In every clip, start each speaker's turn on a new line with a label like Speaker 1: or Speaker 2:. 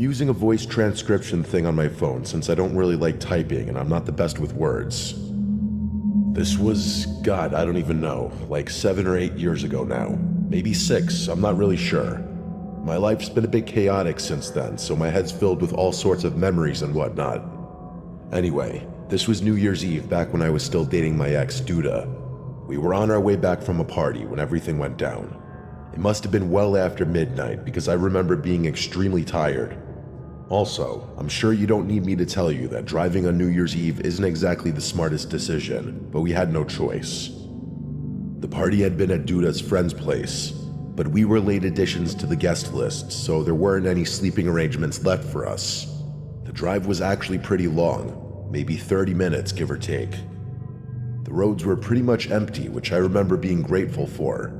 Speaker 1: using a voice transcription thing on my phone since I don't really like typing and I'm not the best with words. This was, God, I don't even know, like 7 or 8 years ago now. Maybe 6, I'm not really sure. My life's been a bit chaotic since then, so my head's filled with all sorts of memories and whatnot. Anyway, this was New Year's Eve back when I was still dating my ex, Duda. We were on our way back from a party when everything went down. It must have been well after midnight because I remember being extremely tired. Also, I'm sure you don't need me to tell you that driving on New Year's Eve isn't exactly the smartest decision, but we had no choice. The party had been at Duda's friend's place, but we were late additions to the guest list, so there weren't any sleeping arrangements left for us. The drive was actually pretty long, maybe 30 minutes, give or take. The roads were pretty much empty, which I remember being grateful for.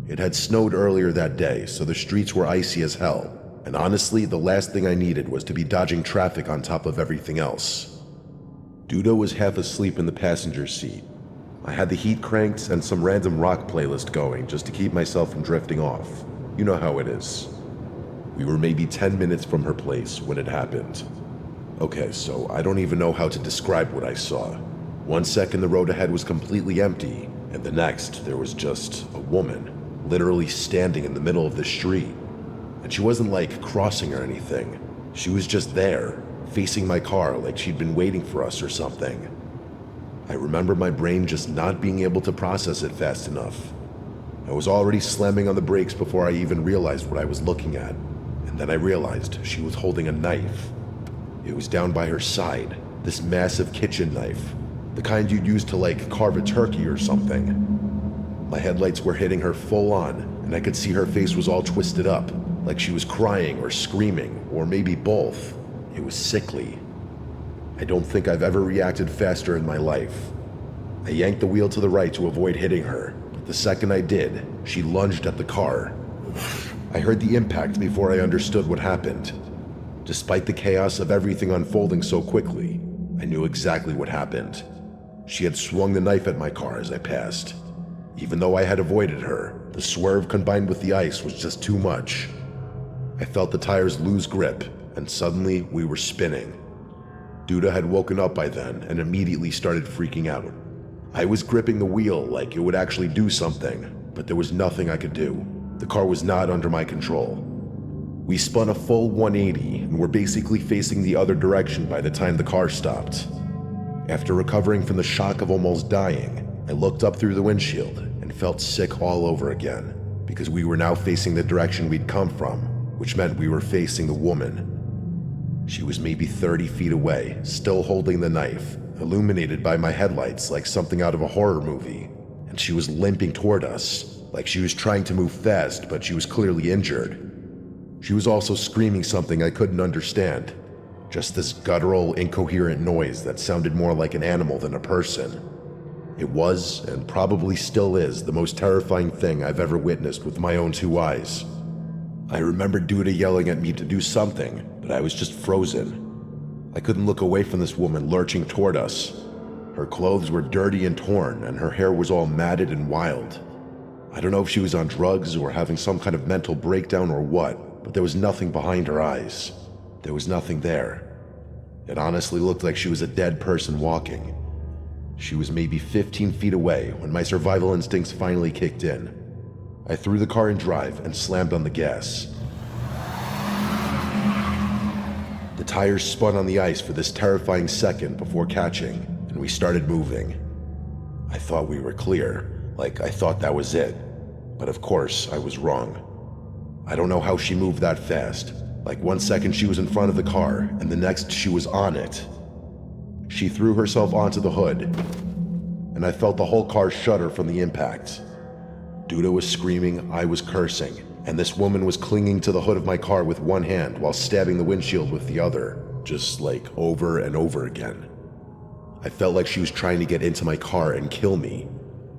Speaker 1: It had snowed earlier that day, so the streets were icy as hell, and honestly, the last thing I needed was to be dodging traffic on top of everything else. Duda was half asleep in the passenger seat. I had the heat cranked and some random rock playlist going just to keep myself from drifting off. You know how it is. We were maybe 10 minutes from her place when it happened. Okay, so I don't even know how to describe what I saw. One second the road ahead was completely empty, and the next there was just a woman, literally standing in the middle of the street. And she wasn't like crossing or anything. She was just there, facing my car like she'd been waiting for us or something. I remember my brain just not being able to process it fast enough. I was already slamming on the brakes before I even realized what I was looking at. And then I realized she was holding a knife. It was down by her side, this massive kitchen knife, the kind you'd use to like carve a turkey or something. My headlights were hitting her full on, and I could see her face was all twisted up, like she was crying or screaming, or maybe both. It was sickly. I don't think I've ever reacted faster in my life. I yanked the wheel to the right to avoid hitting her, but the second I did, she lunged at the car. I heard the impact before I understood what happened. Despite the chaos of everything unfolding so quickly, I knew exactly what happened. She had swung the knife at my car as I passed. Even though I had avoided her, the swerve combined with the ice was just too much. I felt the tires lose grip, and suddenly we were spinning. Duda had woken up by then and immediately started freaking out. I was gripping the wheel like it would actually do something, but there was nothing I could do. The car was not under my control. We spun a full 180 and were basically facing the other direction by the time the car stopped. After recovering from the shock of almost dying, I looked up through the windshield and felt sick all over again, because we were now facing the direction we'd come from, which meant we were facing the woman. She was maybe 30 feet away, still holding the knife, illuminated by my headlights like something out of a horror movie, and she was limping toward us, like she was trying to move fast, but she was clearly injured. She was also screaming something I couldn't understand, just this guttural, incoherent noise that sounded more like an animal than a person. It was, and probably still is, the most terrifying thing I've ever witnessed with my own 2 eyes. I remember Duda yelling at me to do something, but I was just frozen. I couldn't look away from this woman lurching toward us. Her clothes were dirty and torn, and her hair was all matted and wild. I don't know if she was on drugs or having some kind of mental breakdown or what, but there was nothing behind her eyes. There was nothing there. It honestly looked like she was a dead person walking. She was maybe 15 feet away when my survival instincts finally kicked in. I threw the car in drive and slammed on the gas. The tires spun on the ice for this terrifying second before catching, and we started moving. I thought we were clear, like I thought that was it. But of course, I was wrong. I don't know how she moved that fast. Like 1 second she was in front of the car, and the next she was on it. She threw herself onto the hood, and I felt the whole car shudder from the impact. Duda was screaming, I was cursing, and this woman was clinging to the hood of my car with one hand while stabbing the windshield with the other, just like over and over again. I felt like she was trying to get into my car and kill me.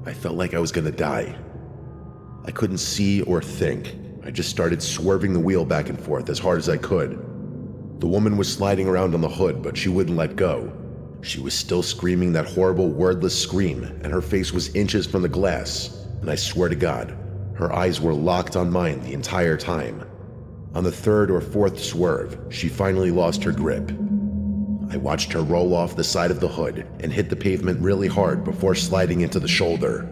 Speaker 1: I felt like I was gonna die. I couldn't see or think. I just started swerving the wheel back and forth as hard as I could. The woman was sliding around on the hood, but she wouldn't let go. She was still screaming that horrible wordless scream, and her face was inches from the glass, and I swear to God, her eyes were locked on mine the entire time. On the third or fourth swerve, she finally lost her grip. I watched her roll off the side of the hood and hit the pavement really hard before sliding into the shoulder.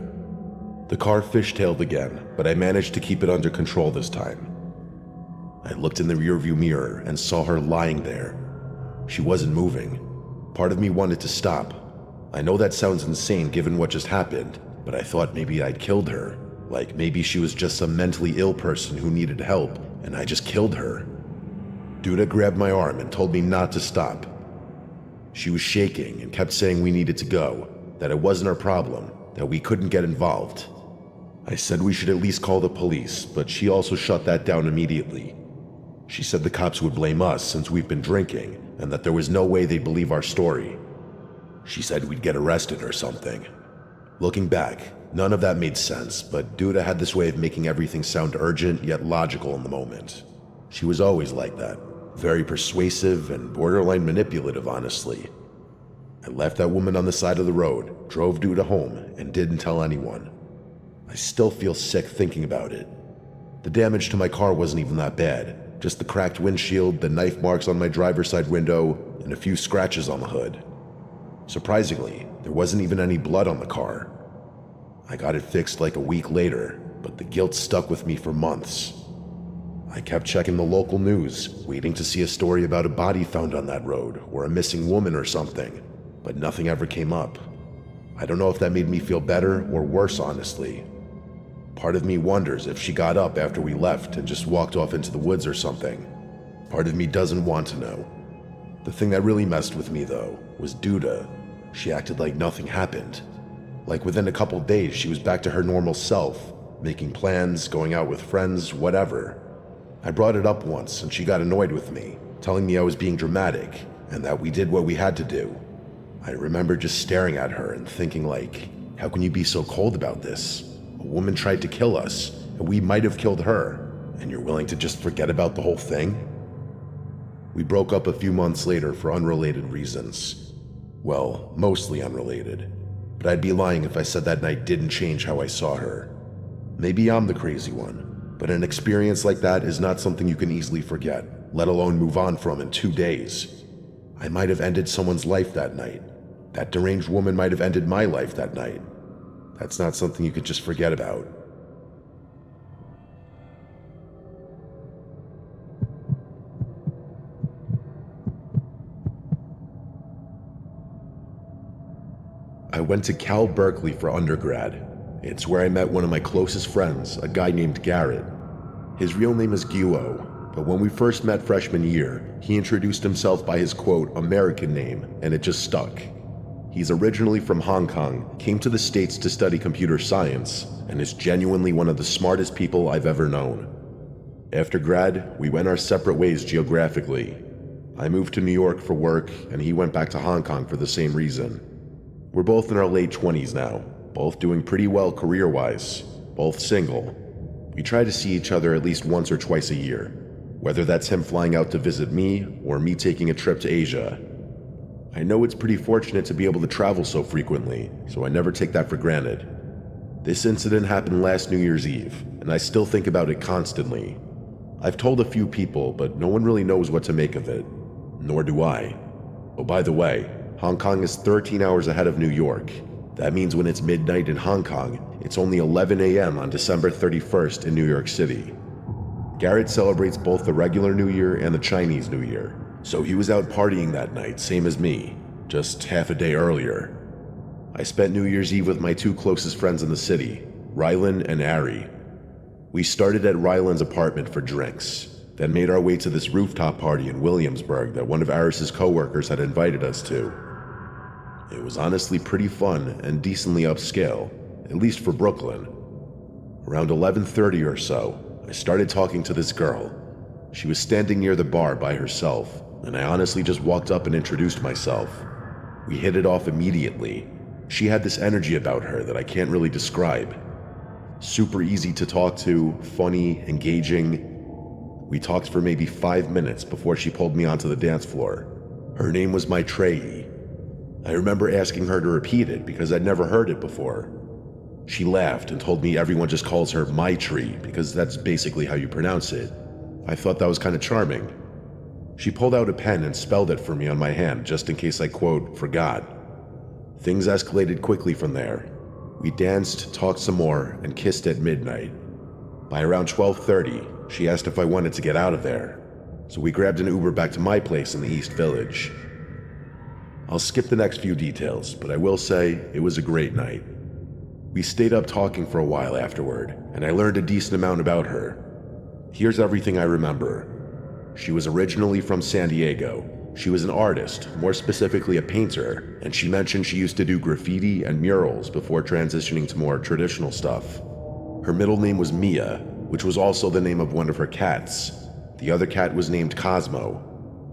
Speaker 1: The car fishtailed again, but I managed to keep it under control this time. I looked in the rearview mirror and saw her lying there. She wasn't moving. Part of me wanted to stop. I know that sounds insane given what just happened, but I thought maybe I'd killed her. Like maybe she was just some mentally ill person who needed help, and I just killed her. Duda grabbed my arm and told me not to stop. She was shaking and kept saying we needed to go, that it wasn't our problem, that we couldn't get involved. I said we should at least call the police, but she also shut that down immediately. She said the cops would blame us since we've been drinking, and that there was no way they'd believe our story. She said we'd get arrested or something. Looking back, none of that made sense, but Duda had this way of making everything sound urgent yet logical in the moment. She was always like that. Very persuasive and borderline manipulative, honestly. I left that woman on the side of the road, drove Duda home, and didn't tell anyone. I still feel sick thinking about it. The damage to my car wasn't even that bad, just the cracked windshield, the knife marks on my driver's side window, and a few scratches on the hood. Surprisingly, there wasn't even any blood on the car. I got it fixed like a week later, but the guilt stuck with me for months. I kept checking the local news, waiting to see a story about a body found on that road or a missing woman or something, but nothing ever came up. I don't know if that made me feel better or worse, honestly. Part of me wonders if she got up after we left and just walked off into the woods or something. Part of me doesn't want to know. The thing that really messed with me, though, was Duda. She acted like nothing happened. Like within a couple days, she was back to her normal self, making plans, going out with friends, whatever. I brought it up once and she got annoyed with me, telling me I was being dramatic and that we did what we had to do. I remember just staring at her and thinking like, how can you be so cold about this? A woman tried to kill us and we might have killed her, and you're willing to just forget about the whole thing? We broke up a few months later for unrelated reasons. Well, mostly unrelated, but I'd be lying if I said that night didn't change how I saw her. Maybe I'm the crazy one. But an experience like that is not something you can easily forget, let alone move on from in 2 days. I might have ended someone's life that night. That deranged woman might have ended my life that night. That's not something you could just forget about. I went to Cal Berkeley for undergrad. It's where I met one of my closest friends, a guy named Garrett. His real name is Guo, but when we first met freshman year, he introduced himself by his quote, American name, and it just stuck. He's originally from Hong Kong, came to the States to study computer science, and is genuinely one of the smartest people I've ever known. After grad, we went our separate ways geographically. I moved to New York for work, and he went back to Hong Kong for the same reason. We're both in our late 20s now, both doing pretty well career-wise, both single. We try to see each other at least once or twice a year, whether that's him flying out to visit me or me taking a trip to Asia. I know it's pretty fortunate to be able to travel so frequently, so I never take that for granted. This incident happened last New Year's Eve, and I still think about it constantly. I've told a few people, but no one really knows what to make of it. Nor do I. Oh, by the way, Hong Kong is 13 hours ahead of New York. That means when it's midnight in Hong Kong, it's only 11 a.m. on December 31st in New York City. Garrett celebrates both the regular New Year and the Chinese New Year, so he was out partying that night, same as me, just half a day earlier. I spent New Year's Eve with my two closest friends in the city, Rylan and Ari. We started at Rylan's apartment for drinks, then made our way to this rooftop party in Williamsburg that one of Aris's coworkers had invited us to. It was honestly pretty fun and decently upscale, at least for Brooklyn. Around 11:30 or so, I started talking to this girl. She was standing near the bar by herself, and I honestly just walked up and introduced myself. We hit it off immediately. She had this energy about her that I can't really describe. Super easy to talk to, funny, engaging. We talked for maybe 5 minutes before she pulled me onto the dance floor. Her name was Maitreyi. I remember asking her to repeat it because I'd never heard it before. She laughed and told me everyone just calls her Maitri because that's basically how you pronounce it. I thought that was kind of charming. She pulled out a pen and spelled it for me on my hand just in case I, quote, forgot. Things escalated quickly from there. We danced, talked some more, and kissed at midnight. By around 12:30, she asked if I wanted to get out of there, so we grabbed an Uber back to my place in the East Village. I'll skip the next few details, but I will say it was a great night. We stayed up talking for a while afterward, and I learned a decent amount about her. Here's everything I remember. She was originally from San Diego. She was an artist, more specifically a painter, and she mentioned she used to do graffiti and murals before transitioning to more traditional stuff. Her middle name was Mia, which was also the name of one of her cats. The other cat was named Cosmo.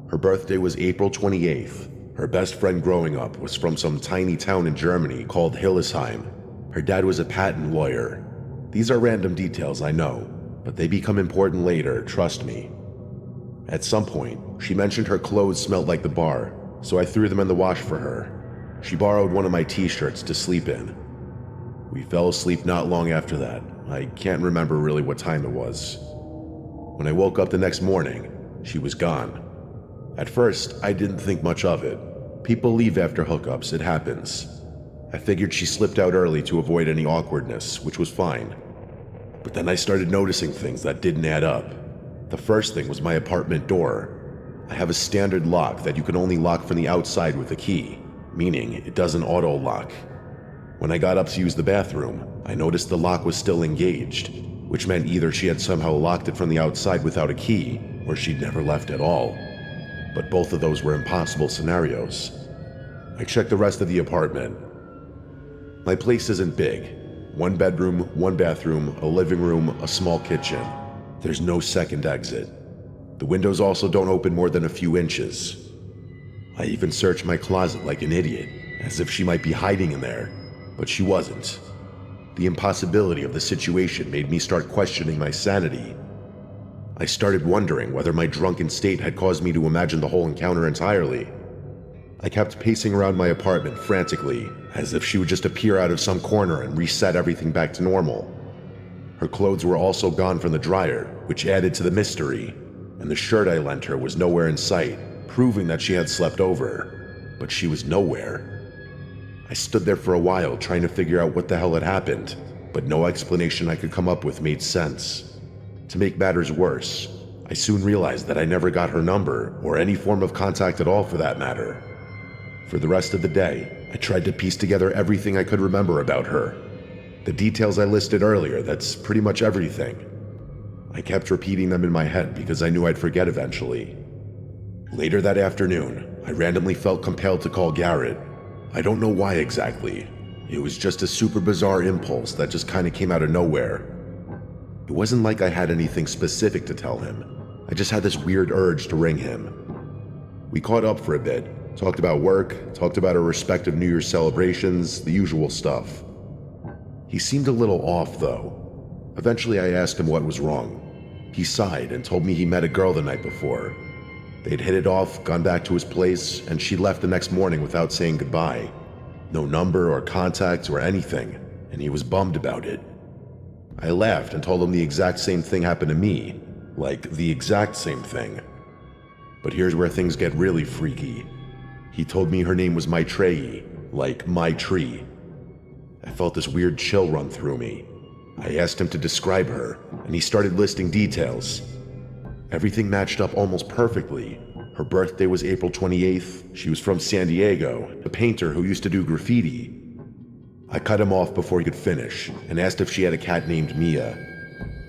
Speaker 1: Her birthday was April 28th. Her best friend growing up was from some tiny town in Germany called Hillesheim. Her dad was a patent lawyer. These are random details, I know, but they become important later, trust me. At some point, she mentioned her clothes smelled like the bar, so I threw them in the wash for her. She borrowed one of my t-shirts to sleep in. We fell asleep not long after that. I can't remember really what time it was. When I woke up the next morning, she was gone. At first, I didn't think much of it. People leave after hookups, it happens. I figured she slipped out early to avoid any awkwardness, which was fine. But then I started noticing things that didn't add up. The first thing was my apartment door. I have a standard lock that you can only lock from the outside with a key, meaning it doesn't auto-lock. When I got up to use the bathroom, I noticed the lock was still engaged, which meant either she had somehow locked it from the outside without a key, or she'd never left at all. But both of those were impossible scenarios. I checked the rest of the apartment. My place isn't big. 1 bedroom, 1 bathroom, a living room, a small kitchen. There's no second exit. The windows also don't open more than a few inches. I even searched my closet like an idiot, as if she might be hiding in there, but she wasn't. The impossibility of the situation made me start questioning my sanity. I started wondering whether my drunken state had caused me to imagine the whole encounter entirely. I kept pacing around my apartment frantically, as if she would just appear out of some corner and reset everything back to normal. Her clothes were also gone from the dryer, which added to the mystery, and the shirt I lent her was nowhere in sight, proving that she had slept over. But she was nowhere. I stood there for a while trying to figure out what the hell had happened, but no explanation I could come up with made sense. To make matters worse, I soon realized that I never got her number, or any form of contact at all for that matter. For the rest of the day, I tried to piece together everything I could remember about her. The details I listed earlier, that's pretty much everything. I kept repeating them in my head because I knew I'd forget eventually. Later that afternoon, I randomly felt compelled to call Garrett. I don't know why exactly. It was just a super bizarre impulse that just kind of came out of nowhere. It wasn't like I had anything specific to tell him. I just had this weird urge to ring him. We caught up for a bit, talked about work, talked about our respective New Year's celebrations, the usual stuff. He seemed a little off, though. Eventually, I asked him what was wrong. He sighed and told me he met a girl the night before. They'd hit it off, gone back to his place, and she left the next morning without saying goodbye. No number or contact or anything, and he was bummed about it. I laughed and told him the exact same thing happened to me. Like, the exact same thing. But here's where things get really freaky. He told me her name was Maitreyi, like my tree. I felt this weird chill run through me. I asked him to describe her, and he started listing details. Everything matched up almost perfectly. Her birthday was April 28th, she was from San Diego, a painter who used to do graffiti. I cut him off before he could finish, and asked if she had a cat named Mia.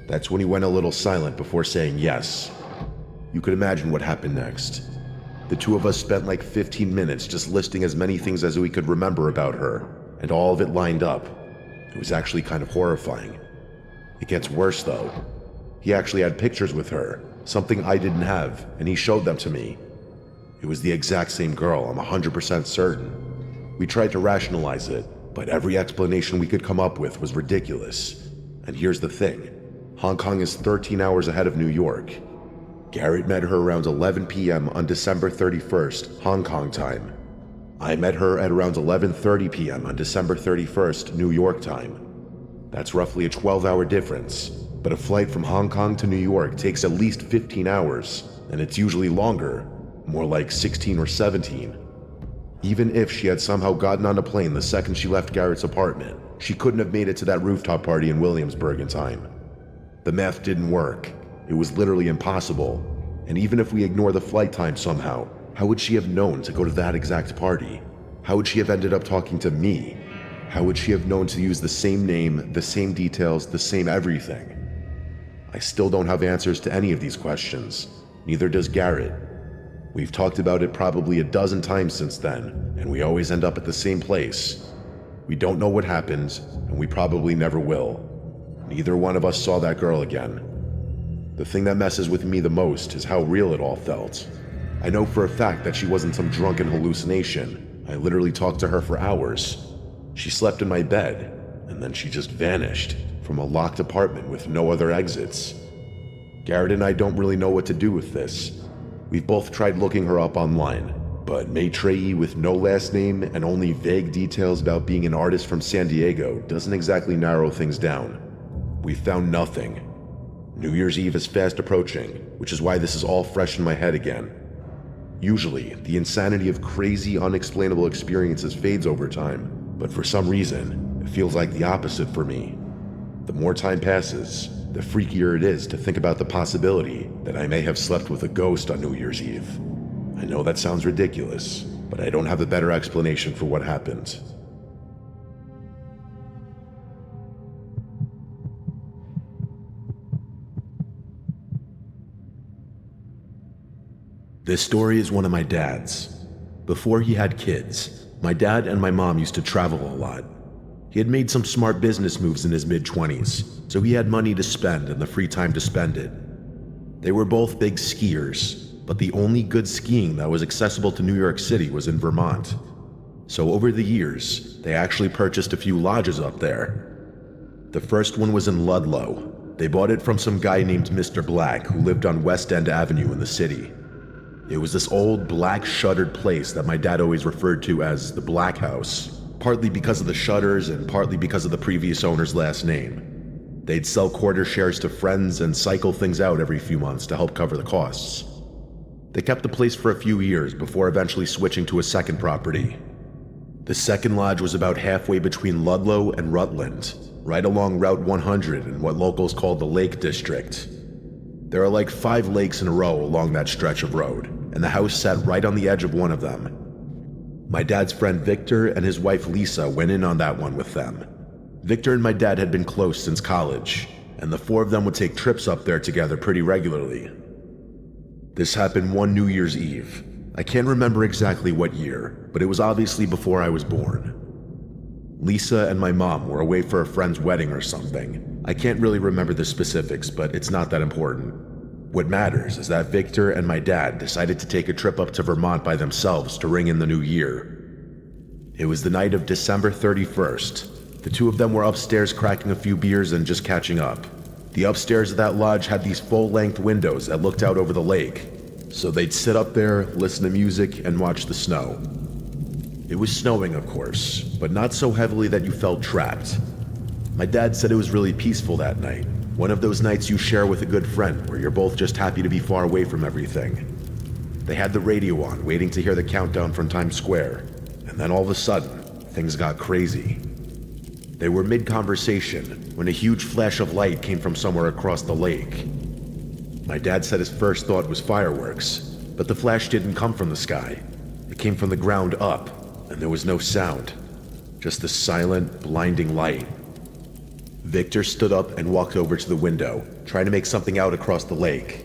Speaker 1: That's when he went a little silent before saying yes. You could imagine what happened next. The two of us spent like 15 minutes just listing as many things as we could remember about her, and all of it lined up. It was actually kind of horrifying. It gets worse though. He actually had pictures with her, something I didn't have, and he showed them to me. It was the exact same girl, I'm 100% certain. We tried to rationalize it, but every explanation we could come up with was ridiculous. And here's the thing. Hong Kong is 13 hours ahead of New York. Garrett met her around 11 p.m. on December 31st, Hong Kong time. I met her at around 11:30 p.m. on December 31st, New York time. That's roughly a 12-hour difference, but a flight from Hong Kong to New York takes at least 15 hours, and it's usually longer, more like 16 or 17. Even if she had somehow gotten on a plane the second she left Garrett's apartment, she couldn't have made it to that rooftop party in Williamsburg in time. The math didn't work. It was literally impossible. And even if we ignore the flight time somehow, how would she have known to go to that exact party? How would she have ended up talking to me? How would she have known to use the same name, the same details, the same everything? I still don't have answers to any of these questions. Neither does Garrett. We've talked about it probably a dozen times since then, and we always end up at the same place. We don't know what happened, and we probably never will. Neither one of us saw that girl again. The thing that messes with me the most is how real it all felt. I know for a fact that she wasn't some drunken hallucination. I literally talked to her for hours. She slept in my bed, and then she just vanished from a locked apartment with no other exits. Garrett and I don't really know what to do with this. We've both tried looking her up online, but Maitreyi with no last name and only vague details about being an artist from San Diego doesn't exactly narrow things down. We've found nothing. New Year's Eve is fast approaching, which is why this is all fresh in my head again. Usually, the insanity of crazy, unexplainable experiences fades over time, but for some reason, it feels like the opposite for me. The more time passes, the freakier it is to think about the possibility that I may have slept with a ghost on New Year's Eve. I know that sounds ridiculous, but I don't have a better explanation for what happened. This story is one of my dad's. Before he had kids, my dad and my mom used to travel a lot. He had made some smart business moves in his mid-20s, so he had money to spend and the free time to spend it. They were both big skiers, but the only good skiing that was accessible to New York City was in Vermont. So over the years, they actually purchased a few lodges up there. The first one was in Ludlow. They bought it from some guy named Mr. Black who lived on West End Avenue in the city. It was this old black shuttered place that my dad always referred to as the Black House, partly because of the shutters and partly because of the previous owner's last name. They'd sell quarter shares to friends and cycle things out every few months to help cover the costs. They kept the place for a few years before eventually switching to a second property. The second lodge was about halfway between Ludlow and Rutland, right along Route 100 in what locals call the Lake District. There are like 5 lakes in a row along that stretch of road, and the house sat right on the edge of one of them. My dad's friend Victor and his wife Lisa went in on that one with them. Victor and my dad had been close since college, and the 4 of them would take trips up there together pretty regularly. This happened one New Year's Eve. I can't remember exactly what year, but it was obviously before I was born. Lisa and my mom were away for a friend's wedding or something. I can't really remember the specifics, but it's not that important. What matters is that Victor and my dad decided to take a trip up to Vermont by themselves to ring in the new year. It was the night of December 31st. The 2 of them were upstairs cracking a few beers and just catching up. The upstairs of that lodge had these full-length windows that looked out over the lake, so they'd sit up there, listen to music, and watch the snow. It was snowing, of course, but not so heavily that you felt trapped. My dad said it was really peaceful that night. One of those nights you share with a good friend where you're both just happy to be far away from everything. They had the radio on, waiting to hear the countdown from Times Square, and then all of a sudden, things got crazy. They were mid-conversation when a huge flash of light came from somewhere across the lake. My dad said his first thought was fireworks, but the flash didn't come from the sky. It came from the ground up, and there was no sound, just the silent, blinding light. Victor stood up and walked over to the window, trying to make something out across the lake.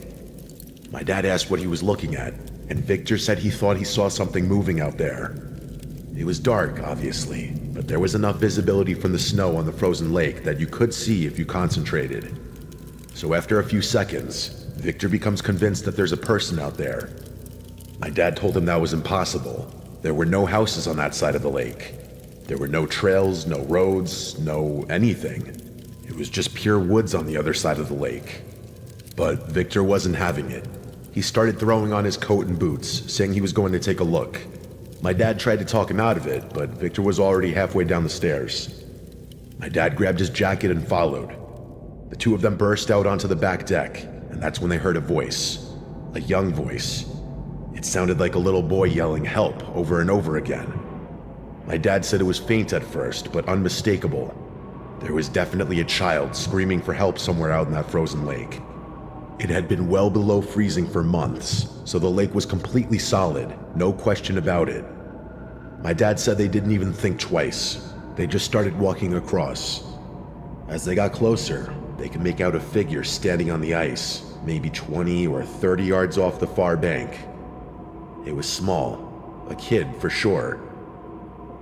Speaker 1: My dad asked what he was looking at, and Victor said he thought he saw something moving out there. It was dark, obviously, but there was enough visibility from the snow on the frozen lake that you could see if you concentrated. So after a few seconds, Victor becomes convinced that there's a person out there. My dad told him that was impossible. There were no houses on that side of the lake. There were no trails, no roads, no anything. It was just pure woods on the other side of the lake. But Victor wasn't having it. He started throwing on his coat and boots, saying he was going to take a look. My dad tried to talk him out of it, but Victor was already halfway down the stairs. My dad grabbed his jacket and followed. The two of them burst out onto the back deck, and that's when they heard a voice. A young voice. It sounded like a little boy yelling help over and over again. My dad said it was faint at first, but unmistakable. There was definitely a child screaming for help somewhere out in that frozen lake. It had been well below freezing for months, so the lake was completely solid, no question about it. My dad said they didn't even think twice. They just started walking across. As they got closer, they could make out a figure standing on the ice, maybe 20 or 30 yards off the far bank. It was small, a kid for sure.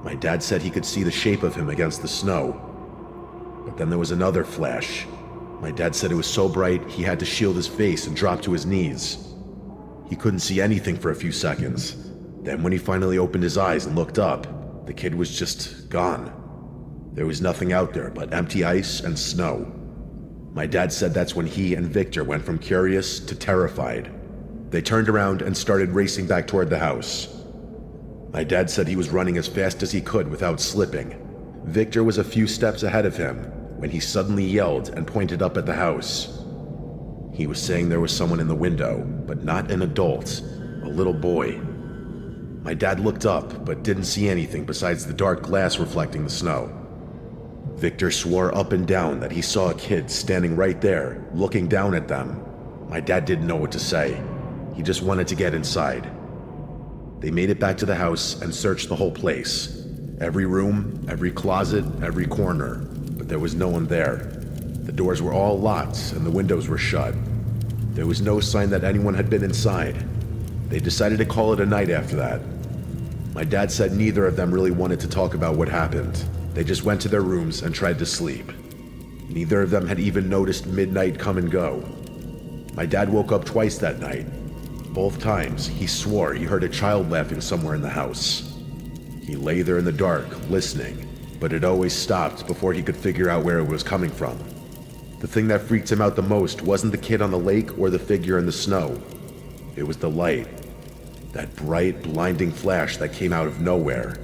Speaker 1: My dad said he could see the shape of him against the snow. But then there was another flash. My dad said it was so bright he had to shield his face and drop to his knees. He couldn't see anything for a few seconds. Then when he finally opened his eyes and looked up, the kid was just gone. There was nothing out there but empty ice and snow. My dad said that's when he and Victor went from curious to terrified. They turned around and started racing back toward the house. My dad said he was running as fast as he could without slipping. Victor was a few steps ahead of him when he suddenly yelled and pointed up at the house. He was saying there was someone in the window, but not an adult, a little boy. My dad looked up, but didn't see anything besides the dark glass reflecting the snow. Victor swore up and down that he saw a kid standing right there, looking down at them. My dad didn't know what to say. He just wanted to get inside. They made it back to the house and searched the whole place. Every room, every closet, every corner, but there was no one there. The doors were all locked and the windows were shut. There was no sign that anyone had been inside. They decided to call it a night after that. My dad said neither of them really wanted to talk about what happened. They just went to their rooms and tried to sleep. Neither of them had even noticed midnight come and go. My dad woke up twice that night. Both times, he swore he heard a child laughing somewhere in the house. He lay there in the dark, listening, but it always stopped before he could figure out where it was coming from. The thing that freaked him out the most wasn't the kid on the lake or the figure in the snow. It was the light. That bright, blinding flash that came out of nowhere.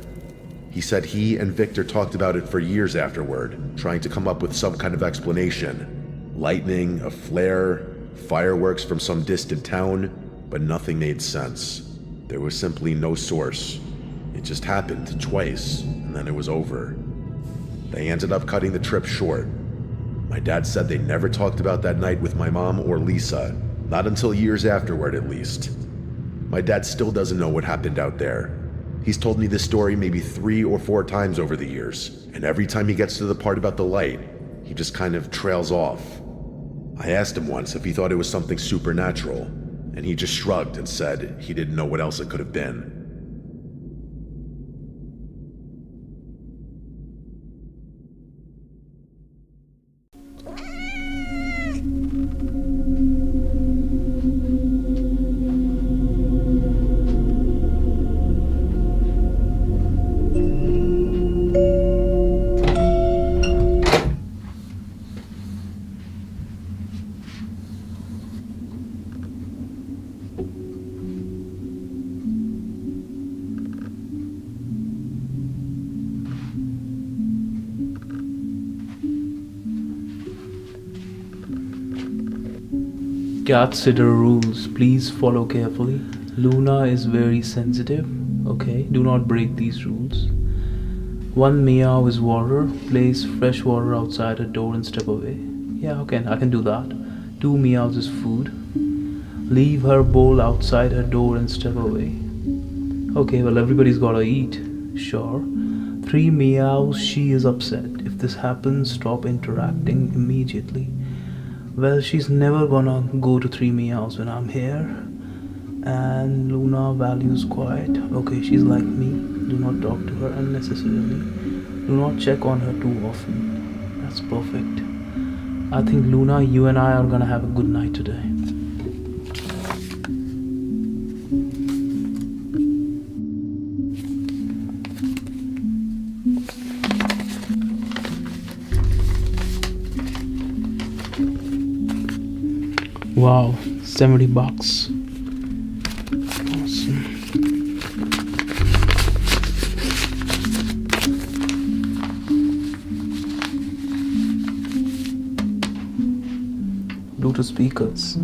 Speaker 1: He said he and Victor talked about it for years afterward, trying to come up with some kind of explanation. Lightning, a flare, fireworks from some distant town, but nothing made sense. There was simply no source. It just happened twice, and then it was over. They ended up cutting the trip short. My dad said they never talked about that night with my mom or Lisa, not until years afterward at least. My dad still doesn't know what happened out there. He's told me this story maybe 3 or 4 times over the years, and every time he gets to the part about the light, he just kind of trails off. I asked him once if he thought it was something supernatural, and he just shrugged and said he didn't know what else it could have been.
Speaker 2: Cat sitter rules, please follow carefully. Luna is very sensitive, okay? Do not break these rules. 1 meow is water. Place fresh water outside her door and step away. Yeah, okay, I can do that. 2 meows is food. Leave her bowl outside her door and step away. Okay, well, everybody's gotta eat. Sure. 3 meows, she is upset. If this happens, stop interacting immediately. Well, she's never gonna go to 3 meows when I'm here. And Luna values quiet. Okay, she's like me. Do not talk to her unnecessarily. Do not check on her too often. That's perfect. I think Luna, you and I are gonna have a good night today. Wow, $70. Awesome. Bluetooth speakers.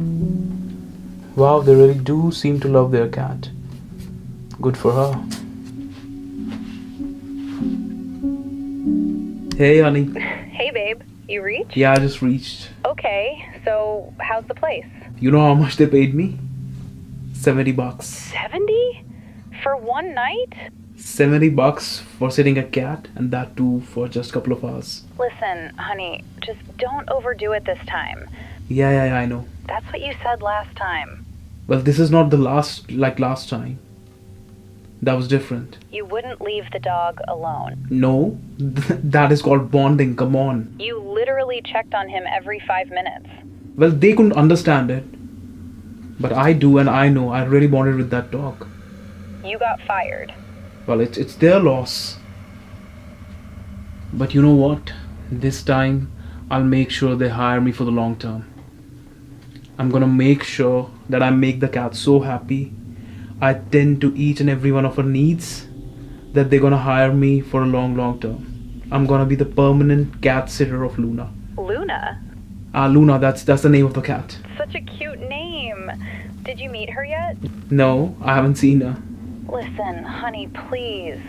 Speaker 2: Wow, they really do seem to love their cat. Good for her. Hey, honey.
Speaker 3: Hey, babe. You reached?
Speaker 2: Yeah, I just reached.
Speaker 3: Okay, so how's the place?
Speaker 2: You know how much they paid me? $70.
Speaker 3: 70? For one night?
Speaker 2: $70 for sitting a cat, and that too for just a couple of hours.
Speaker 3: Listen, honey, just don't overdo it this time.
Speaker 2: Yeah, I know.
Speaker 3: That's what you said last time.
Speaker 2: Well, this is not the last time. That was different.
Speaker 3: You wouldn't leave the dog alone.
Speaker 2: No, that is called bonding, come on.
Speaker 3: You literally checked on him every 5 minutes.
Speaker 2: Well, they couldn't understand it. But I do, and I know I really bonded with that dog.
Speaker 3: You got fired.
Speaker 2: Well, it's their loss. But you know what? This time, I'll make sure they hire me for the long term. I'm gonna make sure that I make the cat so happy, I tend to each and every one of her needs, that they're gonna hire me for a long term. I'm gonna be the permanent cat sitter of Luna.
Speaker 3: Luna?
Speaker 2: Luna, that's the name of the cat.
Speaker 3: Such a cute name. Did you meet her yet?
Speaker 2: No, I haven't seen her.
Speaker 3: Listen, honey, please.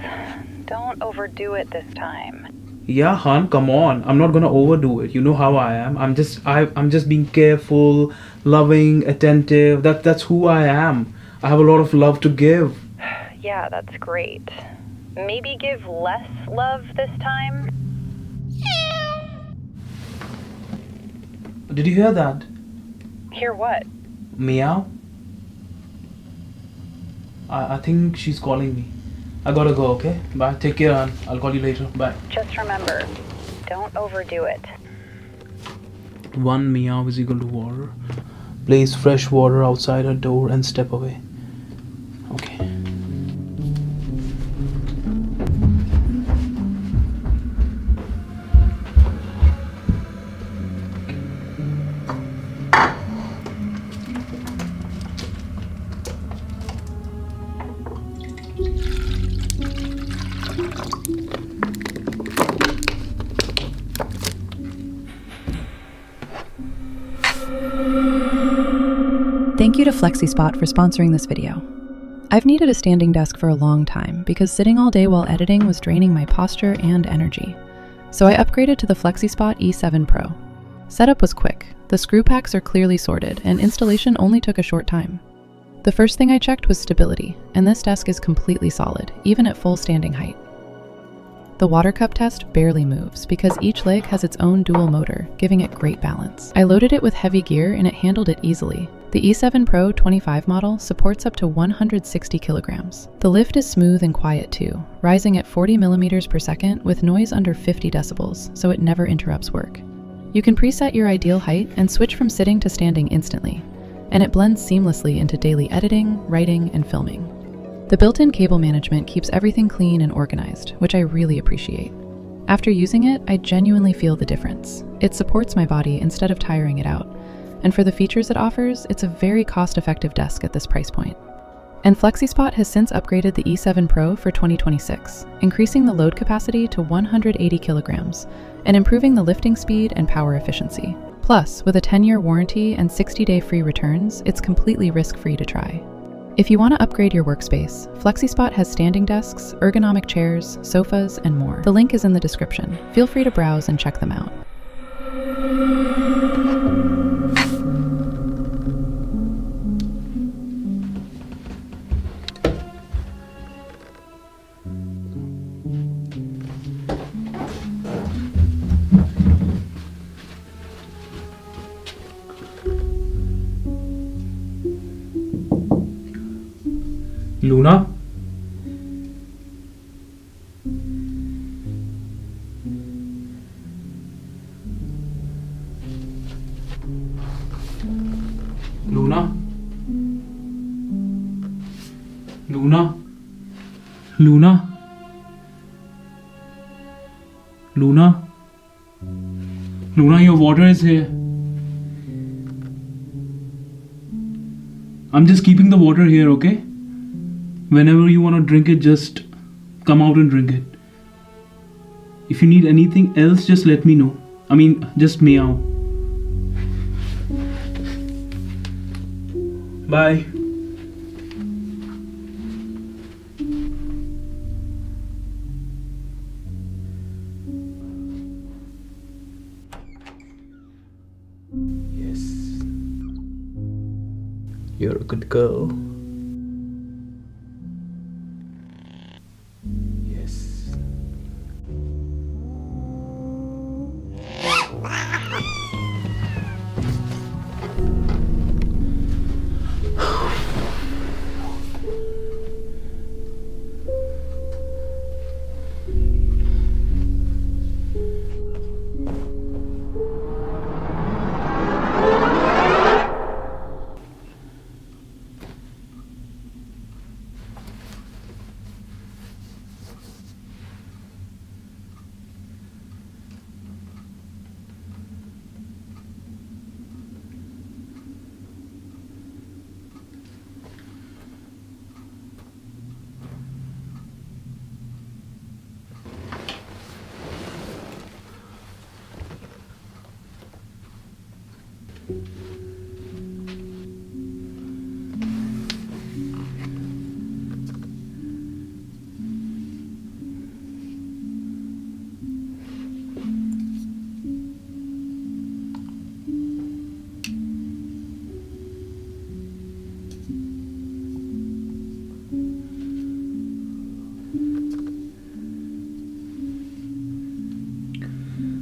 Speaker 3: Don't overdo it this time.
Speaker 2: Yeah, hon, come on. I'm not gonna overdo it. You know how I am. I'm just being careful, loving, attentive. That's who I am. I have a lot of love to give.
Speaker 3: Yeah, that's great. Maybe give less love this time?
Speaker 2: Did you hear that?
Speaker 3: Hear what?
Speaker 2: Meow? I think she's calling me. I gotta go, okay? Bye. Take care, hon. I'll call you later. Bye.
Speaker 3: Just remember, don't overdo it.
Speaker 2: 1 meow is equal to water. Place fresh water outside her door and step away. Okay.
Speaker 4: Thank you to FlexiSpot for sponsoring this video. I've needed a standing desk for a long time because sitting all day while editing was draining my posture and energy. So I upgraded to the FlexiSpot E7 Pro. Setup was quick, the screw packs are clearly sorted, and installation only took a short time. The first thing I checked was stability, and this desk is completely solid, even at full standing height. The water cup test barely moves because each leg has its own dual motor, giving it great balance. I loaded it with heavy gear and it handled it easily. The E7 Pro 25 model supports up to 160 kilograms. The lift is smooth and quiet too, rising at 40 millimeters per second with noise under 50 decibels, so it never interrupts work. You can preset your ideal height and switch from sitting to standing instantly, and it blends seamlessly into daily editing, writing, and filming. The built-in cable management keeps everything clean and organized, which I really appreciate. After using it, I genuinely feel the difference. It supports my body instead of tiring it out. And for the features it offers, it's a very cost-effective desk at this price point. And FlexiSpot has since upgraded the E7 Pro for 2026, increasing the load capacity to 180 kilograms and improving the lifting speed and power efficiency. Plus, with a 10-year warranty and 60-day free returns, it's completely risk-free to try. If you want to upgrade your workspace, FlexiSpot has standing desks, ergonomic chairs, sofas, and more. The link is in the description. Feel free to browse and check them out.
Speaker 2: Luna? Luna? Luna? Luna? Luna? Luna, your water is here. I'm just keeping the water here, okay? Whenever you want to drink it, just come out and drink it. If you need anything else, just let me know. Just meow. Bye. Yes. You're a good girl. Yes.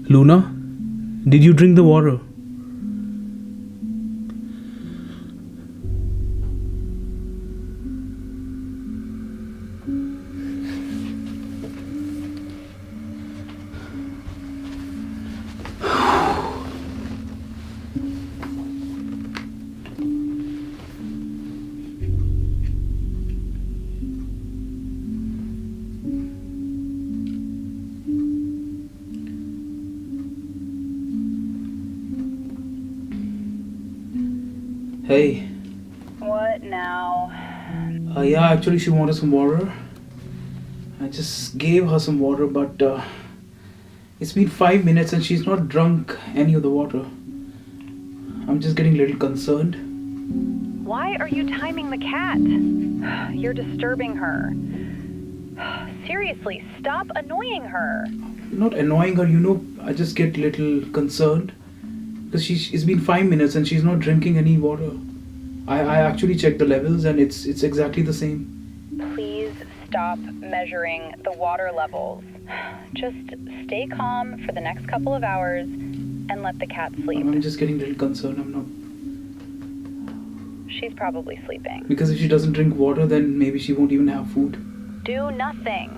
Speaker 2: Luna, did you drink the water? Hey.
Speaker 3: What now?
Speaker 2: Yeah, actually, she wanted some water. I just gave her some water, but it's been 5 minutes and she's not drunk any of the water. I'm just getting a little concerned.
Speaker 3: Why are you timing the cat? You're disturbing her. Seriously, stop annoying her.
Speaker 2: Not annoying her, I just get a little concerned. Because it's been 5 minutes and she's not drinking any water. I actually checked the levels and it's exactly the same.
Speaker 3: Please stop measuring the water levels. Just stay calm for the next couple of hours and let the cat sleep.
Speaker 2: I'm just getting a little concerned.
Speaker 3: She's probably sleeping.
Speaker 2: Because if she doesn't drink water, then maybe she won't even have food.
Speaker 3: Do nothing.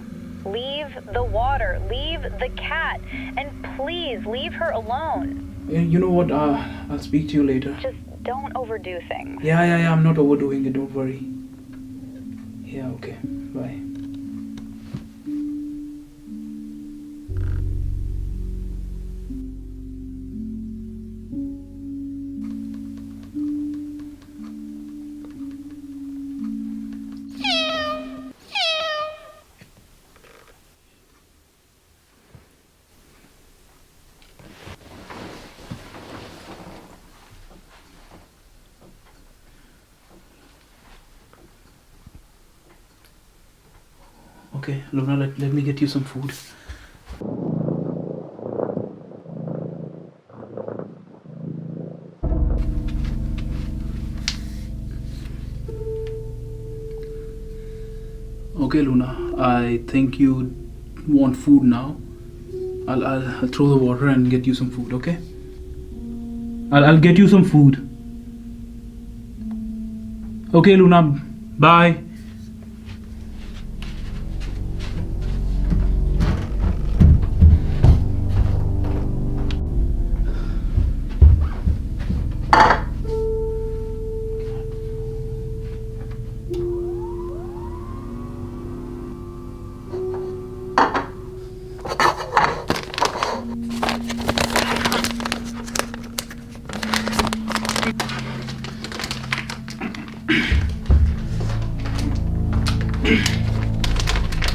Speaker 3: Leave the water. Leave the cat. And please leave her alone.
Speaker 2: You know what? I'll speak to you later.
Speaker 3: Just don't overdo things.
Speaker 2: Yeah. I'm not overdoing it. Don't worry. Yeah, okay. Bye. Okay, Luna, let me get you some food. Okay, Luna, I think you want food now. I'll throw the water and get you some food, okay? I'll get you some food. Okay, Luna, bye.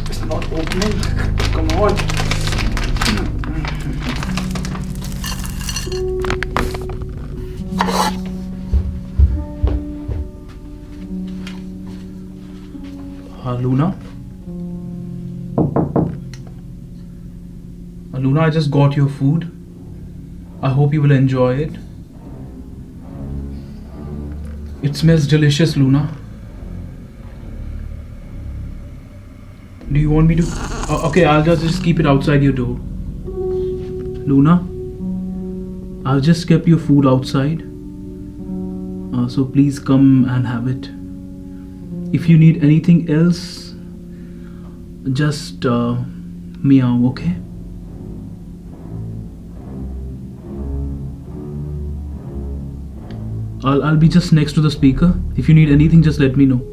Speaker 2: It's not opening. Come on. Luna? Luna, I just got your food. I hope you will enjoy it. It smells delicious, Luna. Do you want me to? Okay, I'll just keep it outside your door. Luna, I'll just keep your food outside. So please come and have it. If you need anything else, just meow, okay? I'll be just next to the speaker. If you need anything, just let me know.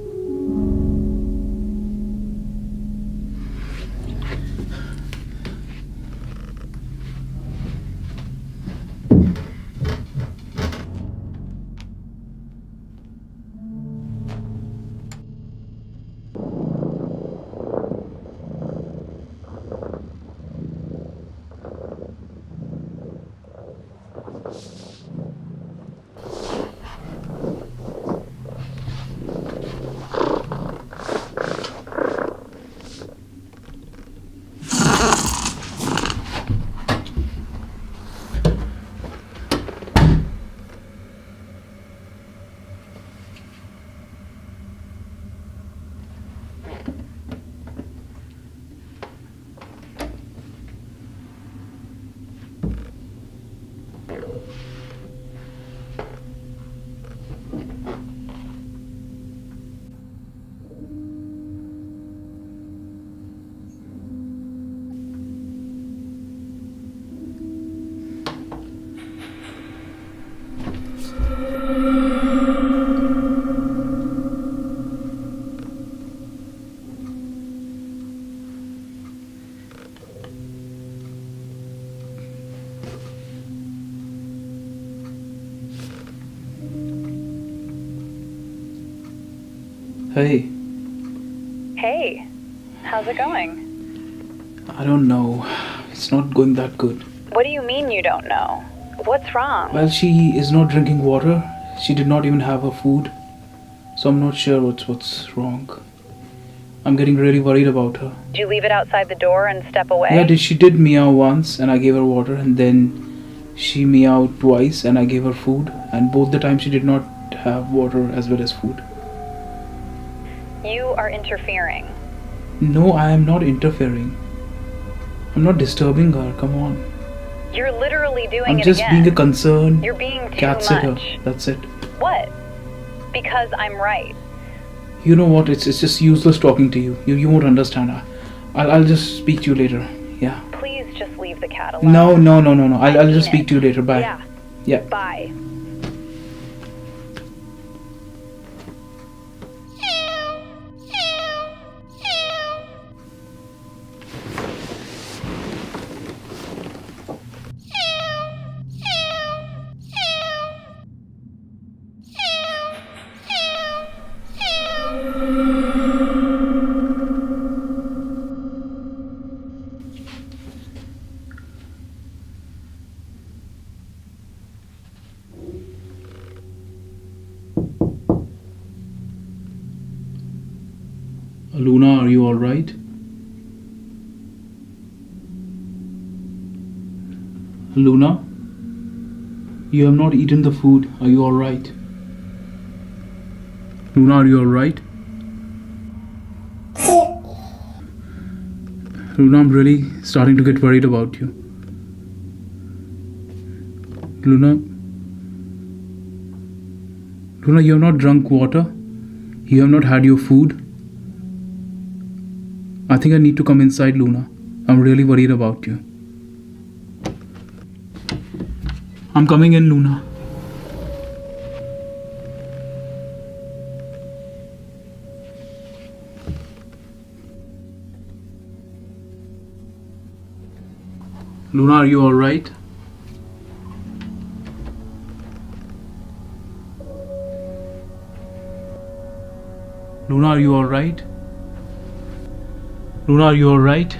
Speaker 2: Hey.
Speaker 3: Hey, how's it going?
Speaker 2: I don't know. It's not going that good.
Speaker 3: What do you mean you don't know? What's wrong?
Speaker 2: Well, she is not drinking water. She did not even have her food. So I'm not sure what's wrong. I'm getting really worried about her.
Speaker 3: Did you leave it outside the door and step away?
Speaker 2: Yeah, she did meow once and I gave her water, and then she meowed twice and I gave her food, and both the times she did not have water as well as food.
Speaker 3: You are interfering.
Speaker 2: No, I am not interfering. I'm not disturbing her, come on.
Speaker 3: You're literally doing
Speaker 2: I'm
Speaker 3: it
Speaker 2: just
Speaker 3: again.
Speaker 2: being a concerned
Speaker 3: You're being too
Speaker 2: cat sitter.
Speaker 3: much.
Speaker 2: That's it.
Speaker 3: What? Because I'm right.
Speaker 2: You know what? It's just useless talking to you. You won't understand. I'll just speak to you later. Yeah.
Speaker 3: Please just leave the cat alone.
Speaker 2: No. I'll
Speaker 3: mean
Speaker 2: just speak
Speaker 3: it.
Speaker 2: to you later. Bye.
Speaker 3: Yeah.
Speaker 2: Yeah.
Speaker 3: Bye.
Speaker 2: Luna, are you alright? Luna? You have not eaten the food. Are you alright? Luna, are you alright? Luna, I'm really starting to get worried about you. Luna, you have not drunk water. You have not had your food. I think I need to come inside, Luna. I'm really worried about you. I'm coming in, Luna. Luna, are you alright? Luna, are you alright? Luna, are you alright?